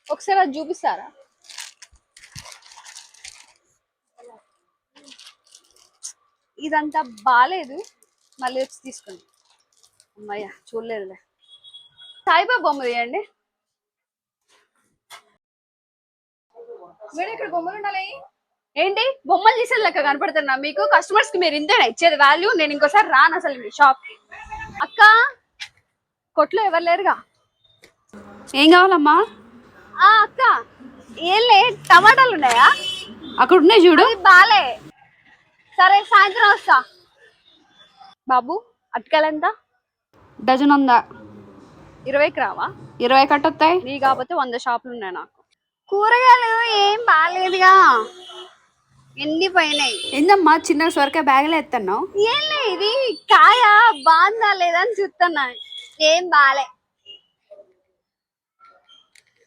ఒకసారి అది చూపిస్తారా? ఇదంతా బాలేదు, మళ్ళీ వచ్చి తీసుకోండి. అమ్మయ్య చూడలేదులే. సాయిబాబా బొమ్మ తీయండి. మేడం ఇక్కడ బొమ్మలు ఉండాలి. ఏంటి బొమ్మలు తీసేది లెక్క కనపడుతున్నా మీకు? కస్టమర్స్ కి మీరు ఇంతేనా ఇచ్చేది వాల్యూ? నేను ఇంకోసారి రాను అసలు మీ షాప్. అక్క కొట్లో ఎవరు లేరుగా? ఏం కావాలమ్మా? అక్క ఏం లే, టమాటాలు ఉన్నాయా? అక్కడ ఉన్నాయి చూడు. బాలే, సరే సాయంత్రం వస్తా. బాబు అటుకాయలు ఎంత? డజన్ 100. 20కి రావా? 20 కట్టొస్తాయి. నీ కాకపోతే 100 షాపులు ఉన్నాయి నాకు. కూరగాయలు ఏం బాగాలేదుగా, ఎండిపోయినాయి. ఏందమ్మా చిన్న సొరకాయ బ్యాగులో ఎత్తన్నావు? ఏం లే, ఇది కాయ బాగుందా లేదా అని చూస్తున్నా. ఏం బాలే.